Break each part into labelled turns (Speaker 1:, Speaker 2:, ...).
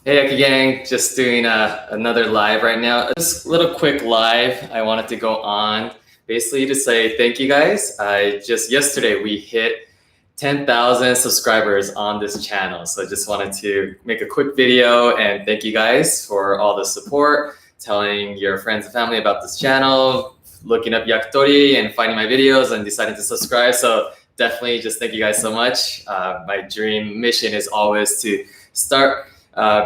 Speaker 1: Hey, Aki Gang, just doing another live right now. Just a little quick live I wanted to go on. Basically to say thank you guys. Yesterday we hit 10,000 subscribers on this channel. So I just wanted to make a quick video and thank you guys for all the support, telling your friends and family about this channel, looking up yakitori and finding my videos and deciding to subscribe. So definitely just thank you guys so much. My dream mission is always to start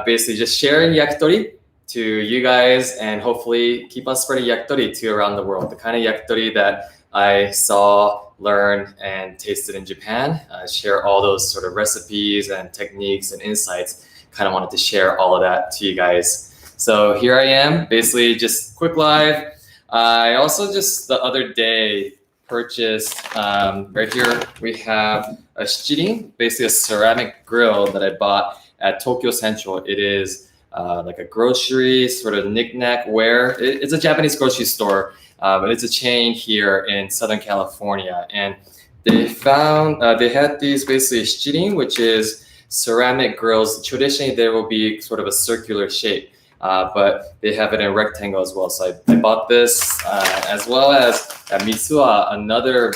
Speaker 1: basically just sharing yakitori to you guys and hopefully keep on spreading yakitori to around the world. The kind of yakitori that I saw, learned, and tasted in Japan. Share all those sort of recipes and techniques and insights. Kind of wanted to share all of that to you guys. So here I am, basically just quick live. I also just the other day purchased, right here we have a Shichirin, basically a ceramic grill that I bought at Tokyo Central. It is like a grocery sort of knickknack ware. It's a Japanese grocery store, but it's a chain here in Southern California. And they found, they had these basically Shichirin, which is ceramic grills. Traditionally, there will be sort of a circular shape, but they have it in rectangle as well. So I bought this as well as at Mitsuwa, another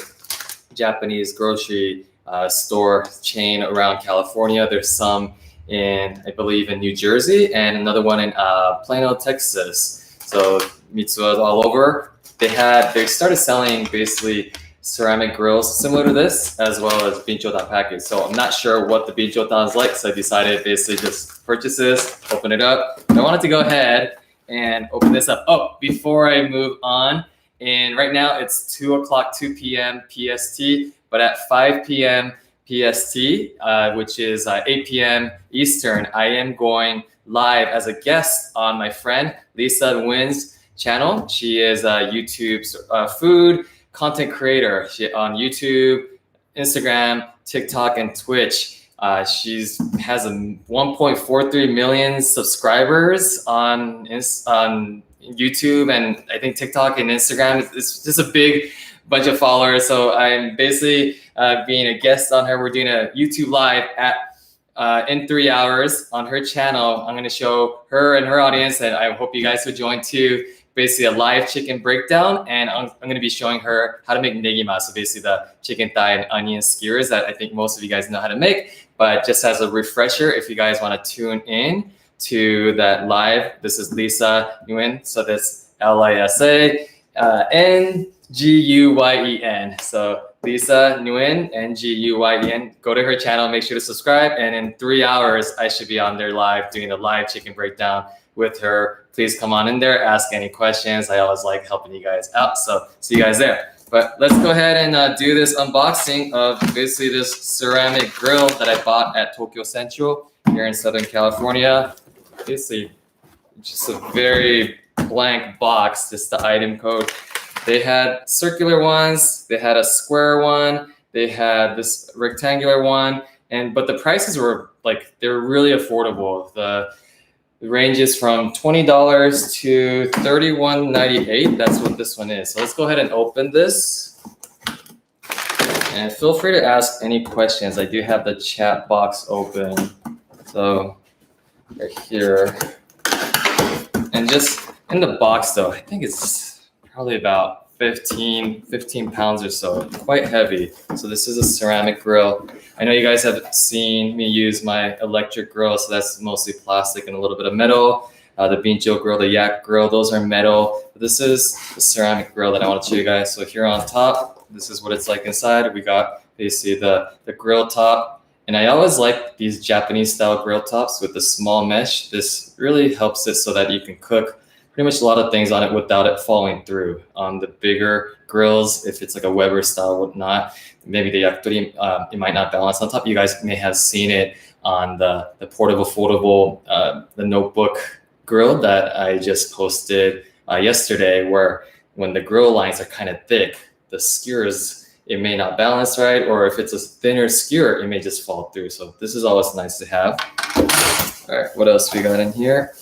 Speaker 1: Japanese grocery store chain around California. There's some in, I believe, in New Jersey and another one in Plano, Texas. So Mitsuwa is all over. They started selling basically ceramic grills similar to this, as well as Binchotan package. So I'm not sure what the Binchotan is like, so I decided basically just purchase this, open it up. I wanted to go ahead and open this up. Oh, before I move on, and right now it's 2 p.m. PST, but at 5 p.m. PST, which is 8 p.m. Eastern, I am going live as a guest on my friend Lisa Nguyen's channel. She is a YouTube's food content creator. She on YouTube, Instagram, TikTok, and Twitch. She has a 1.43 million subscribers on YouTube, and I think TikTok and Instagram. It's just a big bunch of followers. So I'm basically being a guest on her. We're doing a YouTube live at in 3 hours on her channel. I'm going to show her and her audience, and I hope you guys would join too. Basically a live chicken breakdown, and I'm going to be showing her how to make negima, so basically the chicken thigh and onion skewers that I think most of you guys know how to make. But just as a refresher, if you guys want to tune in to that live, this is Lisa Nguyen, so that's Lisa Nguyen. So Lisa Nguyen, Nguyen. Go to her channel, make sure to subscribe, and in 3 hours I should be on there live doing a live chicken breakdown with her. Please come on in there, ask any questions. I always like helping you guys out. So see you guys there. But let's go ahead and do this unboxing of basically this ceramic grill that I bought at Tokyo Central here in Southern California. Basically, just a very blank box, just the item code. They had circular ones, they had a square one, they had this rectangular one, but the prices were like, they were really affordable. It ranges from $20 to $31.98. That's what this one is. So let's go ahead and open this. And feel free to ask any questions. I do have the chat box open. So right here. And just in the box though, I think it's probably about 15 pounds or so, quite heavy. So this is a ceramic grill. I know you guys have seen me use my electric grill, so that's mostly plastic and a little bit of metal. The Bincho grill, the yak grill, those are metal. But this is the ceramic grill that I want to show you guys. So here on top, this is what it's like inside. We got basically the grill top. And I always like these Japanese style grill tops with the small mesh. This really helps it so that you can cook pretty much a lot of things on it without it falling through. On the bigger grills, if it's like a Weber style, whatnot, maybe the yakitori, it might not balance on top. You guys may have seen it on the portable, foldable, the notebook grill that I just posted yesterday, where when the grill lines are kind of thick, the skewers, it may not balance right, or if it's a thinner skewer, it may just fall through. So this is always nice to have. All right, what else we got in here?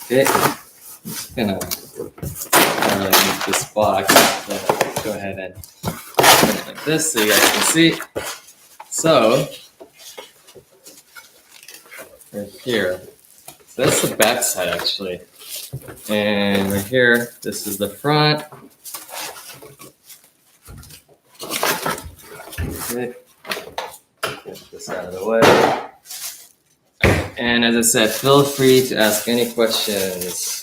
Speaker 1: Okay, I'm just gonna use this box. So go ahead and open it like this so you guys can see. So right here. So that's the back side actually. And right here, this is the front. Okay. Get this out of the way. And as I said, feel free to ask any questions.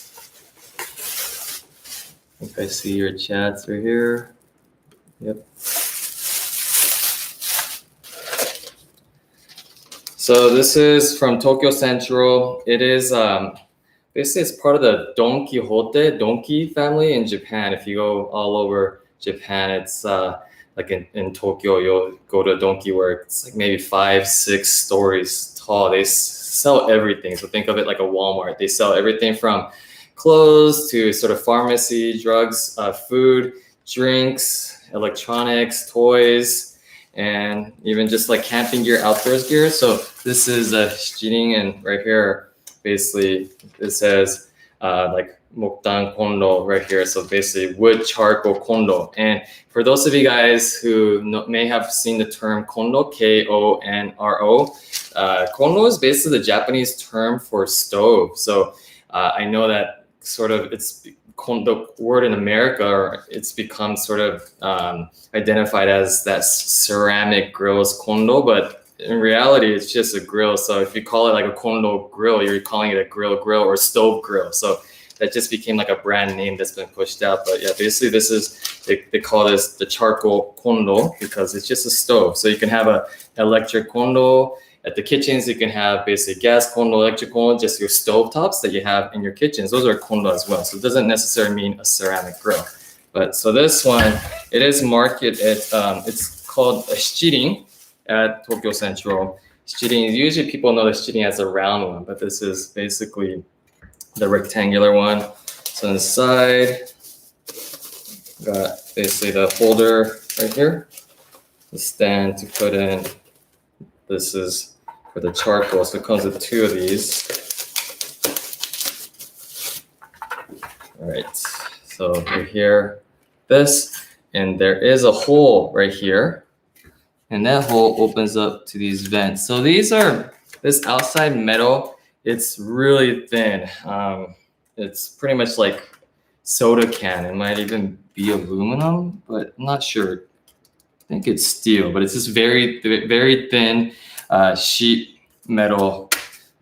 Speaker 1: I think I see your chats right here. Yep. So this is from Tokyo Central. It is basically it's part of the Don Quixote family in Japan. If you go all over Japan, it's like in Tokyo, you'll go to a Donki where it's like maybe 5-6 stories tall. They sell everything. So think of it like a Walmart. They sell everything from clothes to sort of pharmacy, drugs, food, drinks, electronics, toys, and even just like camping gear, outdoors gear. So this is a Shichirin, and right here, basically it says like Moktan Kondo right here. So basically wood charcoal kondo. And for those of you guys who may have seen the term kondo, K-O-N-R-O, kondo is basically the Japanese term for stove. So I know that sort of it's the word in America, or it's become sort of identified as that ceramic grills kondo, but in reality, it's just a grill. So if you call it like a kondo grill, you're calling it a grill or stove grill. So that just became like a brand name that's been pushed out. But yeah, basically this is, they call this the charcoal kondo because it's just a stove. So you can have a electric kondo at the kitchens. You can have basically gas kondo, electric kondo, just your stove tops that you have in your kitchens. Those are kondo as well. So it doesn't necessarily mean a ceramic grill. But so this one, it is marketed at, it's called a Shichirin at Tokyo Central. Shichirin, usually people know the Shichirin as a round one, but this is basically the rectangular one. So on the side, got basically the holder right here, the stand to put in. This is for the charcoal, so it comes with 2 of these. All right, so right here, this, and there is a hole right here, and that hole opens up to these vents. So these are, this outside metal, it's really thin. It's pretty much like soda can. It might even be aluminum, but I'm not sure. I think it's steel, but it's just very, very thin sheet metal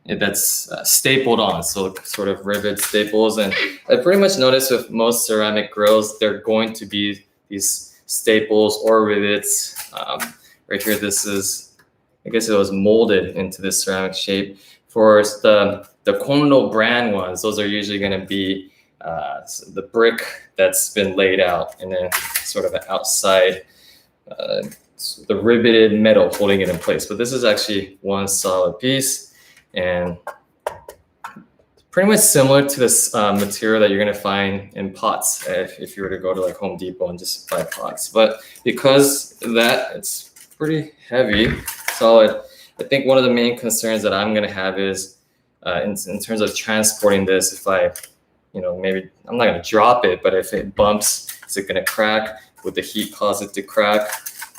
Speaker 1: that's stapled on. So sort of rivet staples. And I pretty much noticed with most ceramic grills, they're going to be these staples or rivets. Right here, this is, I guess it was molded into this ceramic shape. For the kondo brand ones, those are usually going to be the brick that's been laid out, and then sort of an outside, the riveted metal holding it in place. But this is actually one solid piece, and pretty much similar to this material that you're going to find in pots if you were to go to like Home Depot and just buy pots. But because of that, it's pretty heavy, solid. I think one of the main concerns that I'm going to have is in terms of transporting this, if I, maybe I'm not going to drop it, but if it bumps, is it going to crack? Would the heat cause it to crack?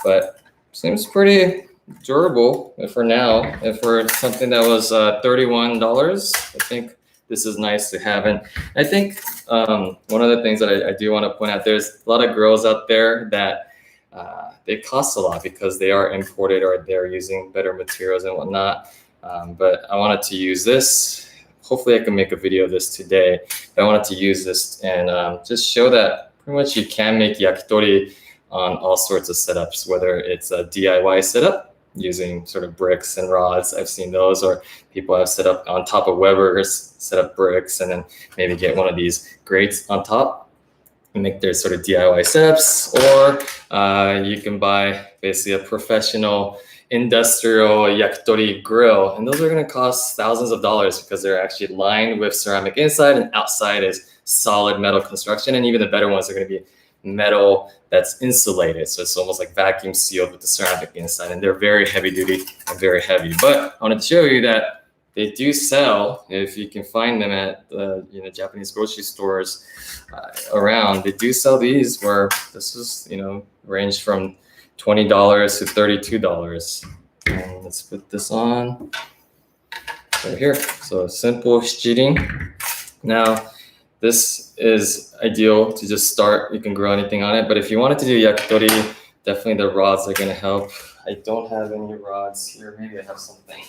Speaker 1: But seems pretty durable for now. And for something that was $31, I think this is nice to have. And I think one of the things that I do want to point out, there's a lot of grills out there that they cost a lot because they are imported or they're using better materials and whatnot. But I wanted to use this. Hopefully I can make a video of this today. But I wanted to use this and just show that pretty much you can make yakitori on all sorts of setups, whether it's a DIY setup using sort of bricks and rods. I've seen those, or people have set up on top of Weber's, set up bricks and then maybe get one of these grates on top and make their sort of DIY setups, or you can buy basically a professional industrial yakitori grill, and those are going to cost thousands of dollars because they're actually lined with ceramic inside, and outside is solid metal construction. And even the better ones are going to be metal that's insulated, so it's almost like vacuum sealed with the ceramic inside, and they're very heavy duty and very heavy. But I wanted to show you that they do sell, if you can find them at the Japanese grocery stores around. They do sell these where this is range from $20 to $32. And let's put this on. right here. So simple Shichirin. Now, this is ideal to just start. You can grow anything on it, but if you wanted to do yakitori, definitely the rods are gonna help. I don't have any rods here. Maybe I have something.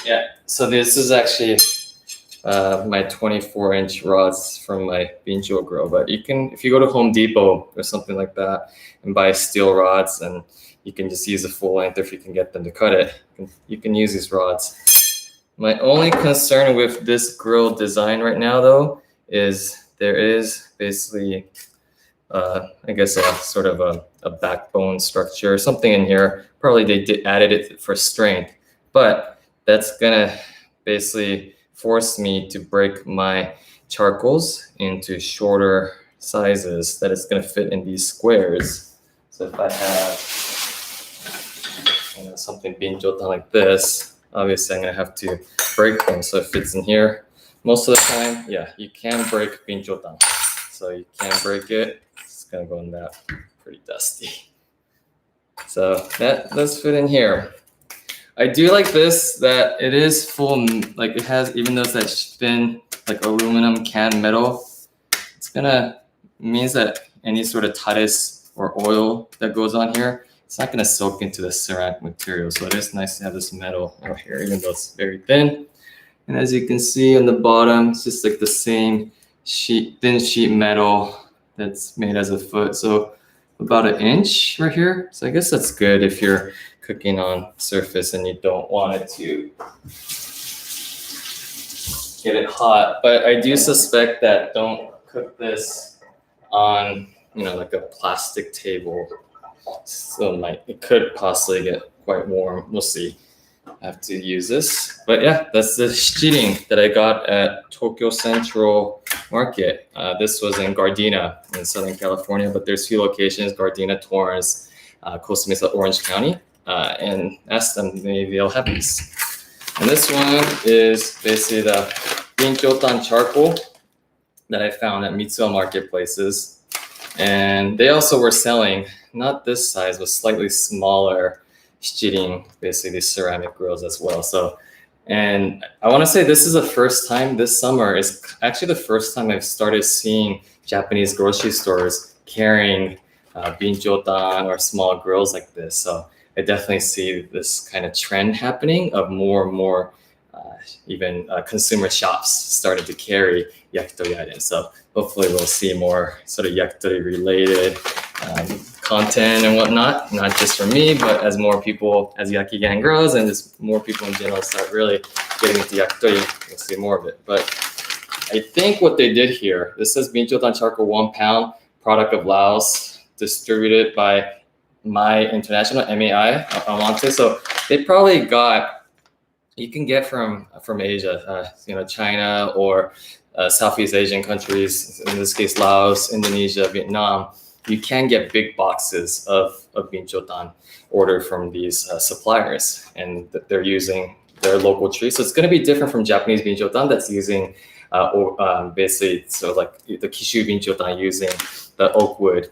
Speaker 1: Yeah, so this is actually my 24-inch rods from my Bincho grill. But you can, if you go to Home Depot or something like that and buy steel rods, and you can just use a full length, or if you can get them to cut it, you can use these rods. My only concern with this grill design right now, though, is there is basically, I guess, a sort of a backbone structure or something in here. Probably they added it for strength, but that's gonna basically force me to break my charcoals into shorter sizes that it's gonna fit in these squares. So if I have, something Binchotan like this, obviously I'm gonna have to break them so it fits in here. Most of the time, yeah, you can break Binchotan. So you can break it. It's gonna go in that, pretty dusty. So that does fit in here. I do like this, that it is full, like it has, even though it's that thin, like aluminum can metal, it's gonna, means that any sort of taris or oil that goes on here, it's not gonna soak into the ceramic material. So it is nice to have this metal out here, even though it's very thin. And as you can see on the bottom, it's just like the same thin sheet metal that's made as a foot. So about 1 inch right here. So I guess that's good if you're cooking on surface and you don't want it to get it hot. But I do suspect that don't cook this on, like a plastic table. So it could possibly get quite warm. We'll see. I have to use this. But yeah, that's the Shichirin that I got at Tokyo Central Market. This was in Gardena in Southern California, but there's 2 locations, Gardena, Torrance, Costa Mesa, Orange County, and ask them, maybe they'll have these. And this one is basically the Binchotan charcoal that I found at Mitsuo marketplaces. And they also were selling, not this size, but slightly smaller Shichirin, basically these ceramic grills as well. So, and I want to say this is the first time, this summer is actually the first time I've started seeing Japanese grocery stores carrying Binchotan or small grills like this. So I definitely see this kind of trend happening of more and more even consumer shops starting to carry yakitori items. So hopefully we'll see more sort of yakitori related content and whatnot, not just for me, but as more people, as Yakigan grows and just more people in general start really getting into yakitori, we'll see more of it. But I think what they did here, this says Binchotan charcoal 1 pound, product of Laos, distributed by My International, MAI, Amante. So they probably got, you can get from Asia, China or Southeast Asian countries, in this case, Laos, Indonesia, Vietnam. You can get big boxes of Binchotan ordered from these suppliers, and they're using their local trees. So it's going to be different from Japanese Binchotan that's using basically, so like the Kishu Binchotan using the oak wood,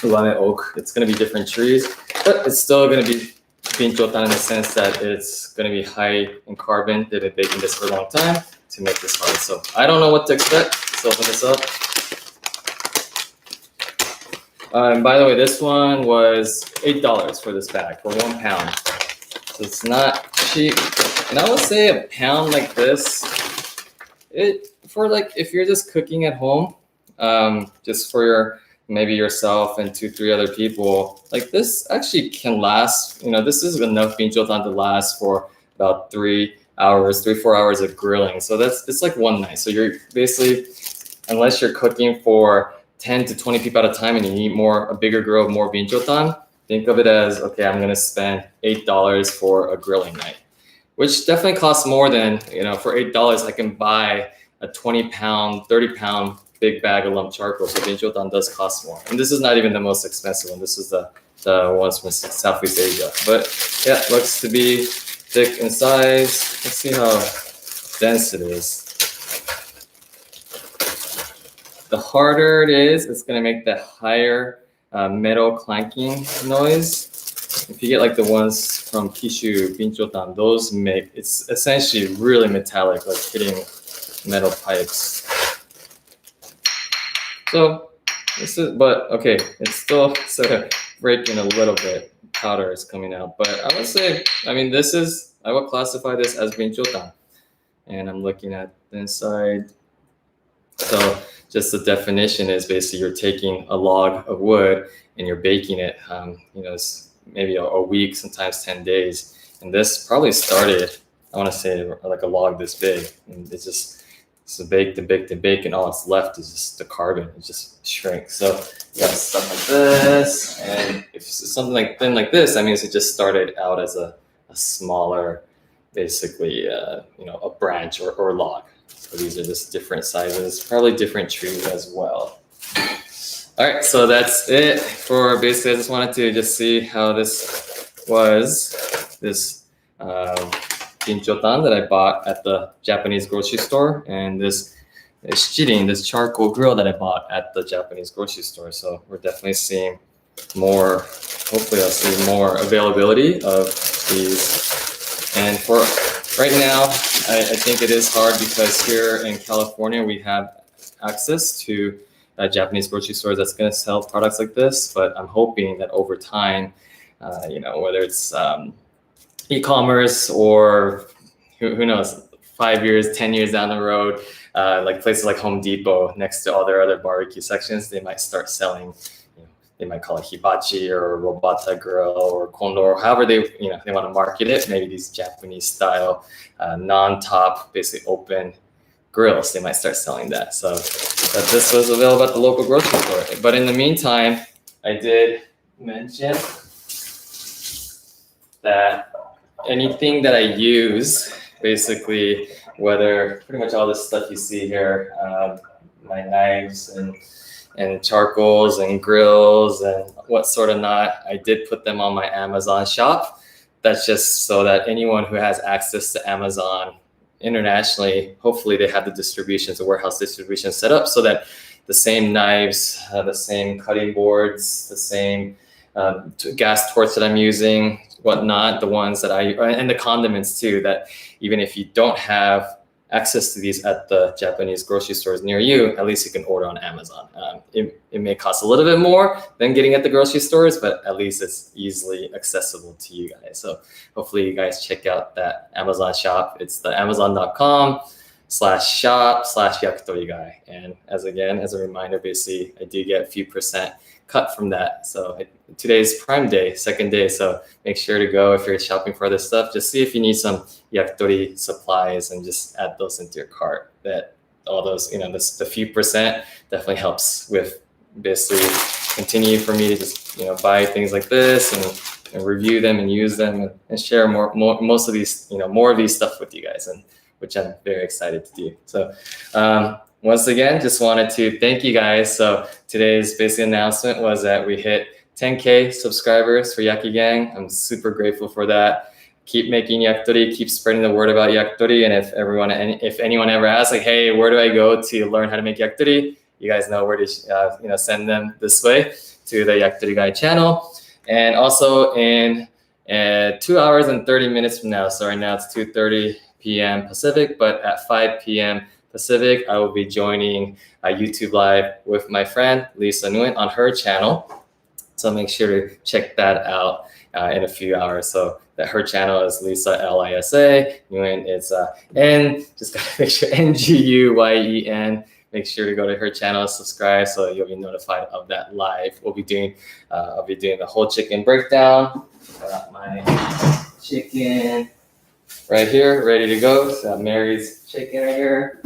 Speaker 1: Ulame oak. It's going to be different trees, but it's still going to be Binchotan in the sense that it's going to be high in carbon. They've been baking this for a long time to make this hard. So I don't know what to expect. Let's open this up. And by the way, this one was $8 for this bag, for 1 pound. So it's not cheap. And I would say a pound like this, for like, if you're just cooking at home, just for maybe yourself and 2-3 other people, like this actually can last, this is enough Binchotan to last for about 3-4 hours of grilling. So it's like one night. So you're basically, unless you're cooking for 10 to 20 people at a time and you need a bigger grill, more Binchotan, think of it as, okay, I'm gonna spend $8 for a grilling night, which definitely costs more than, for $8, I can buy a 20 pound, 30 pound big bag of lump charcoal. So Binchotan does cost more. And this is not even the most expensive one. This is the ones from Southeast Asia. But yeah, it looks to be thick in size. Let's see how dense it is. The harder it is, it's gonna make the higher metal clanking noise. if you get like the ones from Kishu, Binchotan, those make, it's essentially really metallic, like hitting metal pipes. So this is, but okay, it's still sort of breaking a little bit. Powder is coming out, but I would say, I mean, this is, I would classify this as Binchotan. And I'm looking at the inside. So just the definition is basically you're taking a log of wood and you're baking it, you know, it's maybe a week, sometimes 10 days. And this probably started, I want to say like a log this big. And it's just, it's baked and baked and baked, and all that's left is just the carbon. It just shrinks. So you got stuff like this. And if it's something like thin like this, that means it just started out as a smaller, basically, you know, a branch or log. So these are just different sizes, probably different trees as well. All right, so that's it for basically, I just wanted to just see how this was, this Binchotan that I bought at the Japanese grocery store, and this Shichirin, this charcoal grill that I bought at the Japanese grocery store. So we're definitely seeing more, hopefully I'll see more availability of these. And for right now, I think it is hard because here in California, we have access to Japanese grocery stores that's going to sell products like this. But I'm hoping that over time, you know, whether it's e-commerce or who knows, 5 years, 10 years down the road, like places like Home Depot next to all their other barbecue sections, they might start selling, you know, they might call it hibachi or robata grill or kondor, however they, you know, they want to market it. Maybe these Japanese style non-top, basically open grills, they might start selling that. So but this was available at the local grocery store. But in the meantime, I did mention that anything that I use, basically, whether pretty much all this stuff you see here, my knives and charcoals and grills and what sort of not, I did put them on my Amazon shop. That's just so that anyone who has access to Amazon internationally, hopefully they have the distributions, the warehouse distribution set up so that the same knives, the same cutting boards, the same gas torch that I'm using, whatnot, the ones that and the condiments too, that even if you don't have access to these at the Japanese grocery stores near you, at least you can order on Amazon. It may cost a little bit more than getting at the grocery stores, but at least it's easily accessible to you guys. So hopefully you guys check out that Amazon shop. It's the amazon.com/shop/yakitori guy. And as a reminder, basically I do get a few percent cut from that. So today's Prime Day, second day. So make sure to go if you're shopping for other stuff. Just see if you need some yakitori supplies and just add those into your cart. That all those, you know, the few percent definitely helps with basically continue for me to just, you know, buy things like this and review them and use them and share most of these, you know, more of these stuff with you guys, and which I'm very excited to do. So once again, just wanted to thank you guys. So today's basic announcement was that we hit 10K subscribers for Yaki Gang. I'm super grateful for that. Keep making yakitori, keep spreading the word about yakitori. And if anyone ever asks, like, hey, where do I go to learn how to make yakitori? You guys know where to you know, send them this way to the Yakitori Guy channel. And also in 2 hours and 30 minutes from now, so right now it's 2:30 p.m. Pacific, but at 5 p.m. Pacific, I will be joining a YouTube Live with my friend Lisa Nguyen on her channel. So make sure to check that out in a few hours. So that her channel is Lisa Lisa. Nguyen is just gotta make sure Nguyen. Make sure to go to her channel, subscribe, so you'll be notified of that live. We'll be doing, I'll be doing the whole chicken breakdown. Got my chicken right here, ready to go. So Mary's chicken right here.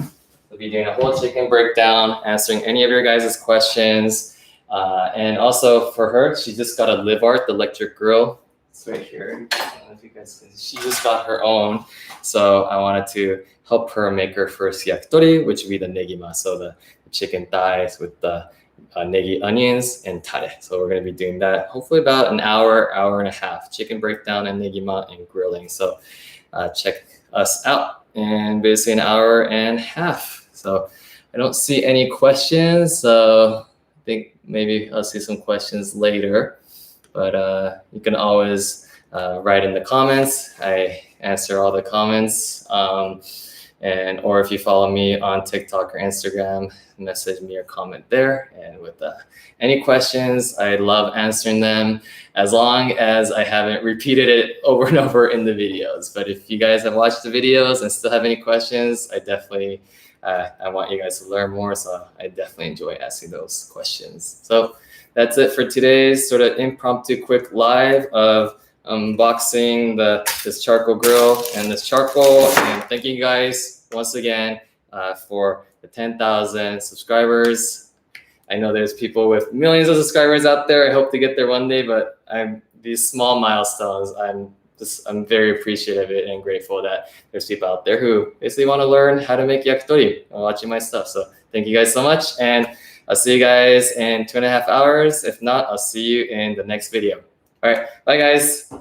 Speaker 1: We'll be doing a whole chicken breakdown, answering any of your guys' questions. And also for her, she just got a Live Art, the electric grill. It's right here. I don't know if you guys can. She just got her own. So I wanted to help her make her first yakitori, which would be the negima. So the chicken thighs with the negi onions and tare. So we're going to be doing that hopefully about an hour, hour and a half. Chicken breakdown and negima and grilling. So check us out in basically an hour and a half. So I don't see any questions. So I think maybe I'll see some questions later. But you can always write in the comments. I answer all the comments. Or if you follow me on TikTok or Instagram, message me or comment there. And with any questions, I love answering them as long as I haven't repeated it over and over in the videos. But if you guys have watched the videos and still have any questions, I definitely I want you guys to learn more. So I definitely enjoy asking those questions. So that's it for today's sort of impromptu quick live of unboxing this charcoal grill and this charcoal. And thank you guys once again for the 10,000 subscribers. I know there's people with millions of subscribers out there. I hope to get there one day, but these small milestones, I'm very appreciative of it and grateful that there's people out there who basically want to learn how to make yakitori while watching my stuff. So thank you guys so much, and I'll see you guys in 2.5 hours. If not, I'll see you in the next video. All right, bye guys.